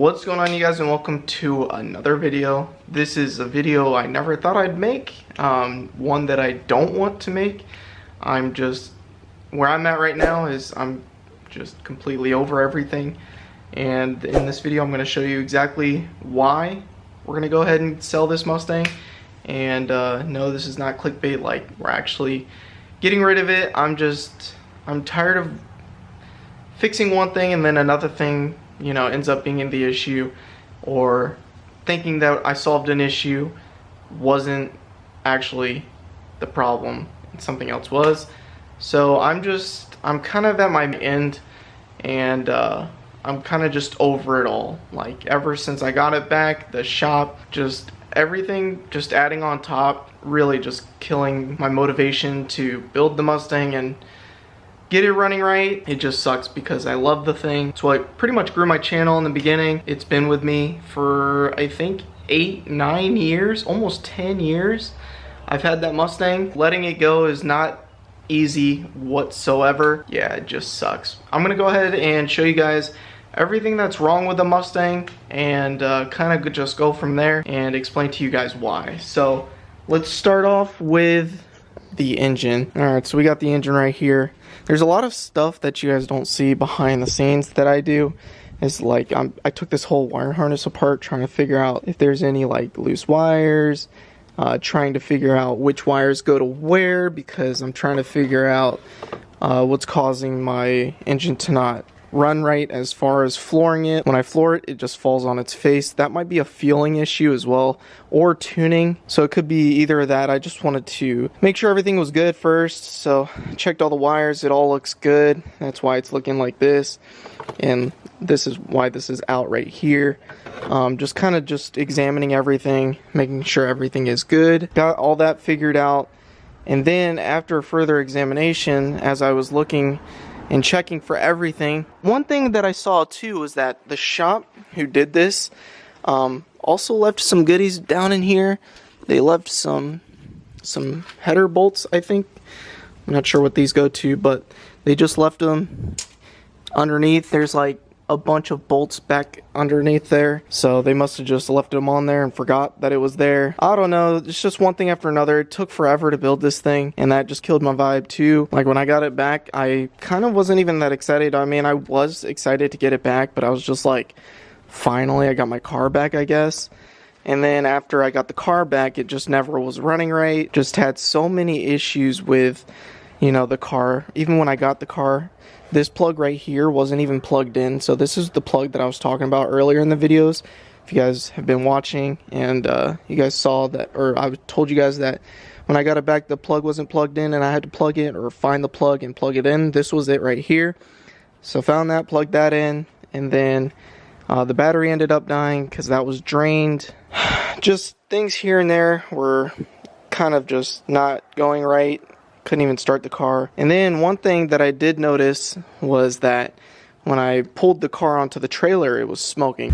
What's going on, you guys, and welcome to another video. This is a video I never thought I'd make, one that I don't want to make. Where I'm at right now is I'm just completely over everything, and in this video I'm going to show you exactly why we're going to go ahead and sell this Mustang. And no, this is not clickbait, like we're actually getting rid of it. I'm tired of fixing one thing and then another thing, you know, ends up being in the issue, or thinking that I solved an issue wasn't actually the problem and something else was. So I'm kind of at my end, and I'm kind of just over it all. Like, ever since I got it back, the shop, just everything just adding on top, really just killing my motivation to build the Mustang and get it running right. It just sucks because I love the thing. It's what pretty much grew my channel in the beginning. It's been with me for, I think, 8-9 years, almost 10 years. I've had that Mustang. Letting it go is not easy whatsoever. Yeah, it just sucks. I'm gonna go ahead and show you guys everything that's wrong with the Mustang, and kind of just go from there and explain to you guys why. So let's start off with the engine. Alright, so we got the engine right here. There's a lot of stuff that you guys don't see behind the scenes that I do. It's like I took this whole wire harness apart, trying to figure out if there's any like loose wires, trying to figure out which wires go to where, because I'm trying to figure out what's causing my engine to not run right as far as flooring it. When I floor it, it just falls on its face. That might be a feeling issue as well, or tuning. So it could be either of that. I just wanted to make sure everything was good first. So I checked all the wires. It all looks good. That's why it's looking like this. And this is why this is out right here. Just kind of just examining everything, making sure everything is good. Got all that figured out. And then after further examination, as I was looking and checking for everything, one thing that I saw too was that the shop who did this also left some goodies down in here. They left some header bolts, I think. I'm not sure what these go to, but they just left them underneath. There's like a bunch of bolts back underneath there, so they must have just left them on there and forgot that it was there. I don't know, it's just one thing after another. It took forever to build this thing, and that just killed my vibe too. Like, when I got it back, I kind of wasn't even that excited. I mean, I was excited to get it back, but I was just like, finally I got my car back, I guess. And then after I got the car back, it just never was running right. Just had so many issues with, you know, the car. Even when I got the car, this plug right here wasn't even plugged in. So this is the plug that I was talking about earlier in the videos. If you guys have been watching, and you guys saw that, or I told you guys that when I got it back, the plug wasn't plugged in and I had to plug it, or find the plug and plug it in. This was it right here. So found that, plugged that in, and then the battery ended up dying because that was drained. Just things here and there were kind of just not going right. Couldn't even start the car. And then one thing that I did notice was that when I pulled the car onto the trailer, it was smoking.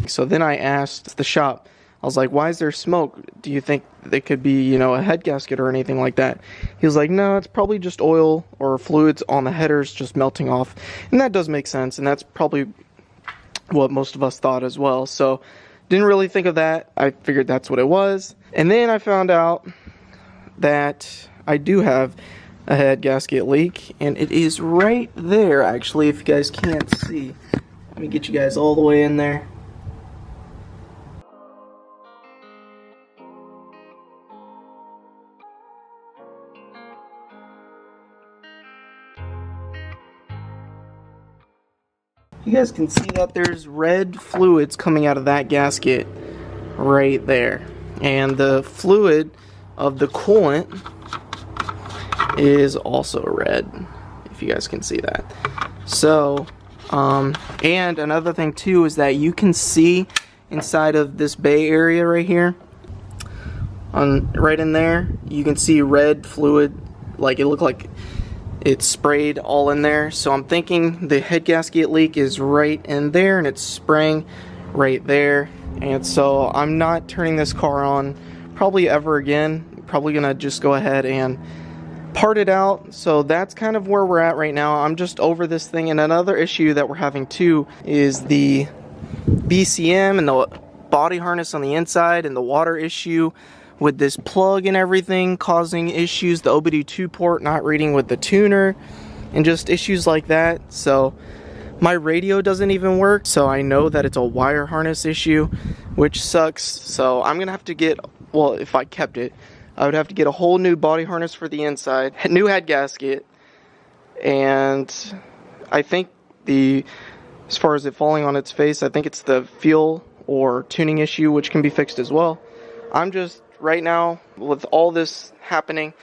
So then I asked the shop, I was like, why is there smoke? Do you think it could be, you know, a head gasket or anything like that? He was like, no, it's probably just oil or fluids on the headers just melting off. And that does make sense, and that's probably what most of us thought as well. So didn't really think of that. I figured that's what it was. And then I found out that I do have a head gasket leak, and it is right there, actually, if you guys can't see. Let me get you guys all the way in there. You guys can see that there's red fluids coming out of that gasket right there. And the fluid of the coolant is also red, if you guys can see that. So, and another thing too is that you can see inside of this bay area right here, right in there, you can see red fluid, like it looked like it's sprayed all in there. So I'm thinking the head gasket leak is right in there, and it's spraying right there. and so I'm not turning this car on probably ever again. Probably gonna just go ahead and part it out. So that's kind of where we're at right now. I'm just over this thing. And another issue that we're having too is the BCM and the body harness on the inside, and the water issue with this plug and everything causing issues. The OBD2 port not reading with the tuner, and just issues like that. So my radio doesn't even work, so I know that it's a wire harness issue, which sucks. So I'm gonna have to get, well, if I kept it, I would have to get a whole new body harness for the inside, new head gasket, and I think as far as it falling on its face, I think it's the feel or tuning issue, which can be fixed as well. I'm just, right now, with all this happening,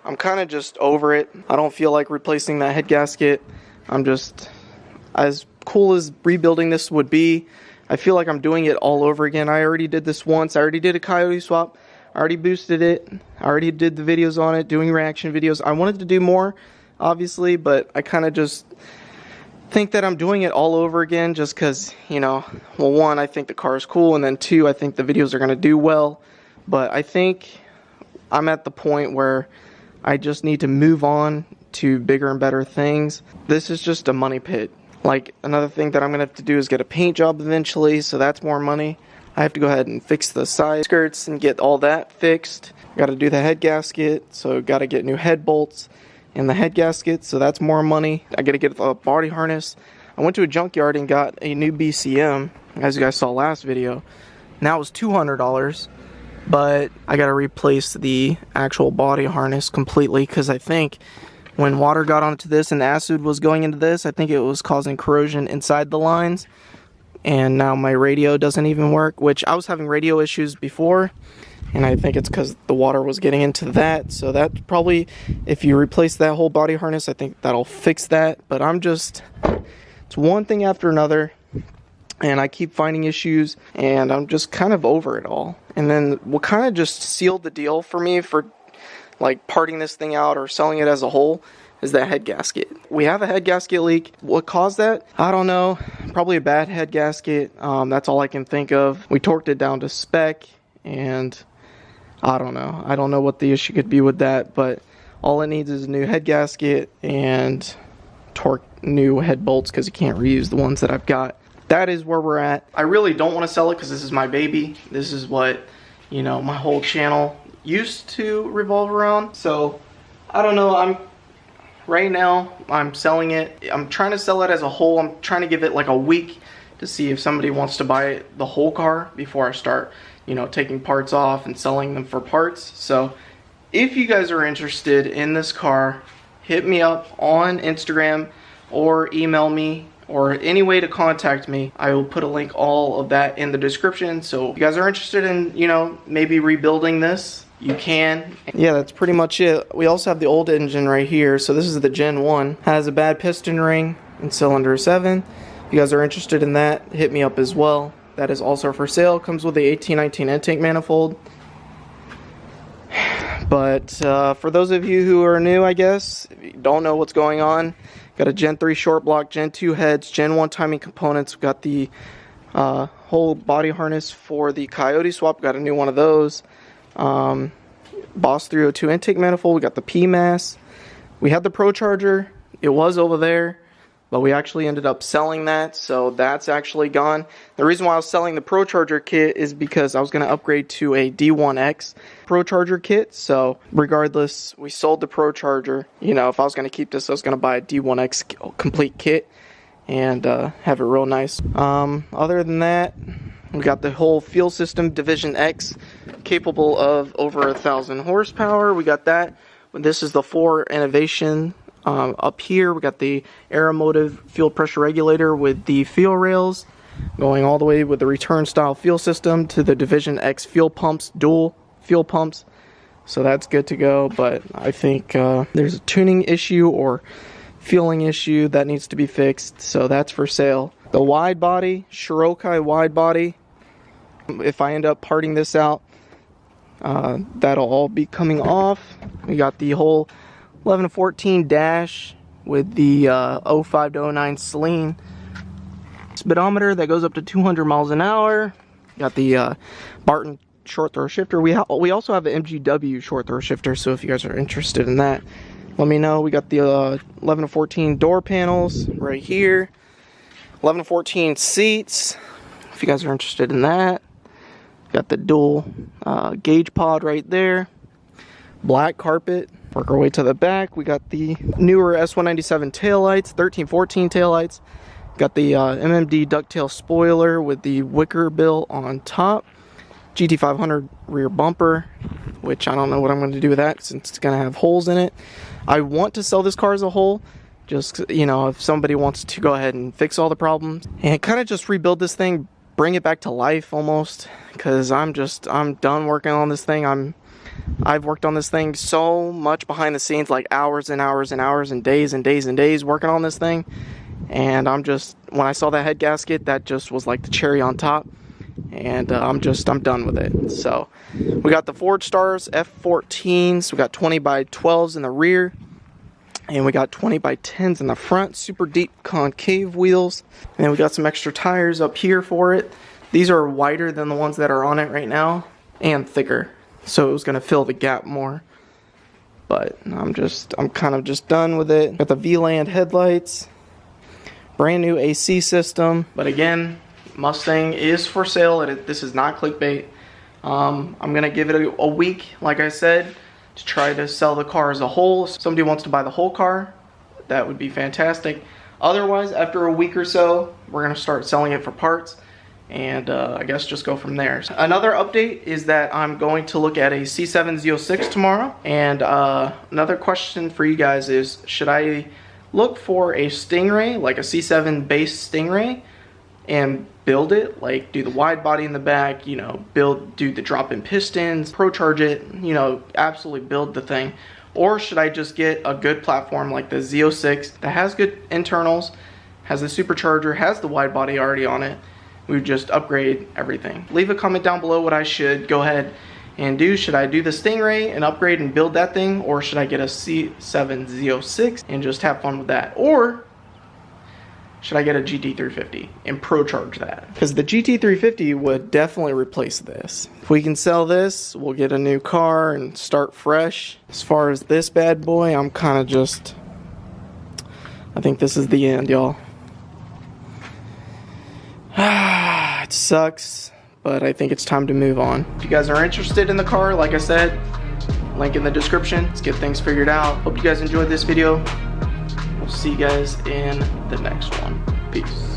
I'm kind of just over it. I don't feel like replacing that head gasket. I'm just, as cool as rebuilding this would be, I feel like I'm doing it all over again. I already did this once. I already did a coyote swap. I already boosted it. I already did the videos on it, doing reaction videos. I wanted to do more, obviously, but I kind of just think that I'm doing it all over again just because, you know, well, one, I think the car is cool, and then two, I think the videos are going to do well. But I think I'm at the point where I just need to move on to bigger and better things. This is just a money pit. Like, another thing that I'm going to have to do is get a paint job eventually, so that's more money. I have to go ahead and fix the side skirts and get all that fixed. Got to do the head gasket, so got to get new head bolts and the head gasket, so that's more money. I got to get the body harness. I went to a junkyard and got a new BCM, as you guys saw last video. Now it's $200, but I got to replace the actual body harness completely, because I think when water got onto this and the acid was going into this, I think it was causing corrosion inside the lines. And now my radio doesn't even work, which I was having radio issues before, and I think it's because the water was getting into that. So that probably, if you replace that whole body harness, I think that'll fix that. But I'm just, it's one thing after another, and I keep finding issues, and I'm just kind of over it all. And then what kind of just sealed the deal for me for like parting this thing out or selling it as a whole is that head gasket. We have a head gasket leak. What caused that? I don't know. Probably a bad head gasket. That's all I can think of. We torqued it down to spec, and I don't know. I don't know what the issue could be with that, but all it needs is a new head gasket and torque new head bolts, because you can't reuse the ones that I've got. That is where we're at. I really don't want to sell it because this is my baby. This is what, you know, my whole channel used to revolve around. So I don't know. Right now, I'm selling it. I'm trying to sell it as a whole. I'm trying to give it like a week to see if somebody wants to buy the whole car before I start, you know, taking parts off and selling them for parts. So if you guys are interested in this car, hit me up on Instagram or email me, or any way to contact me. I will put a link, all of that, in the description. So if you guys are interested in, you know, maybe rebuilding this, you can. Yeah, that's pretty much it. We also have the old engine right here. So this is the Gen 1. Has a bad piston ring in cylinder 7. If you guys are interested in that, hit me up as well. That is also for sale. Comes with the 1819 intake manifold. But for those of you who are new, I guess, if you don't know what's going on, got a Gen 3 short block, Gen 2 heads, Gen 1 timing components. We've got the whole body harness for the Coyote swap. Got a new one of those. Boss 302 intake manifold. We got the PMAS. We had the Pro Charger. It was over there, but we actually ended up selling that, so that's actually gone. The reason why I was selling the Pro Charger kit is because I was going to upgrade to a D1X Pro Charger kit. So regardless, we sold the Pro Charger. You know, if I was going to keep this, I was going to buy a D1X complete kit and have it real nice. Other than that, we got the whole fuel system, Division X, capable of over 1,000 horsepower. We got that. This is the Fore Innovation. Up here, we got the Aeromotive fuel pressure regulator with the fuel rails, going all the way with the return style fuel system to the Division X fuel pumps, dual fuel pumps. So that's good to go, but I think there's a tuning issue or fueling issue that needs to be fixed, so that's for sale. The Widebody Shirokai Widebody, if I end up parting this out, that'll all be coming off. We got the whole 1114 dash with the 05 to 09 Celine speedometer that goes up to 200 miles an hour. Got the Barton short throw shifter. We also have an MGW short throw shifter, so if you guys are interested in that, let me know. We got the 11 to 14 door panels right here. 11 to 14 seats, if you guys are interested in that. Got the dual gauge pod right there. Black carpet. Work our way to the back. We got the newer S197 taillights, 1314 taillights. Got the MMD ducktail spoiler with the wicker bill on top. GT500 rear bumper, which I don't know what I'm going to do with that since it's going to have holes in it. I want to sell this car as a whole, just, you know, if somebody wants to go ahead and fix all the problems and kind of just rebuild this thing, bring it back to life almost, because I'm done working on this thing. I've worked on this thing so much behind the scenes, like hours and hours and hours and days and days and days working on this thing, and when I saw that head gasket, that just was like the cherry on top. And I'm done with it. So we got the Forward Stars F14s. We got 20 by 12s in the rear, and we got 20 by 10s in the front. Super deep concave wheels, and then we got some extra tires up here for it. These are wider than the ones that are on it right now, and thicker, so it was gonna fill the gap more. But I'm kind of just done with it. Got the Vland headlights, brand new AC system. But again, Mustang is for sale. This is not clickbait. I'm gonna give it a week, like I said, to try to sell the car as a whole. If somebody wants to buy the whole car, that would be fantastic. Otherwise, after a week or so, we're gonna start selling it for parts, and I guess just go from there. Another update is that I'm going to look at a C7 Z06 tomorrow, and another question for you guys is, should I look for a Stingray, like a C7 base Stingray, and build it, like do the wide body in the back, you know, do the drop-in pistons, pro charge it, you know, absolutely build the thing? Or should I just get a good platform like the Z06 that has good internals, has the supercharger, has the wide body already on it? We would just upgrade everything. Leave a comment down below what I should go ahead and do. Should I do the Stingray and upgrade and build that thing, or should I get a C7 Z06 and just have fun with that? Or should I get a GT350 and pro charge that? Because the GT350 would definitely replace this. If we can sell this, we'll get a new car and start fresh. As far as this bad boy, I'm kind of just, I think this is the end, y'all. It sucks, but I think it's time to move on. If you guys are interested in the car, like I said, link in the description. Let's get things figured out. Hope you guys enjoyed this video. We'll see you guys in the next one. Peace.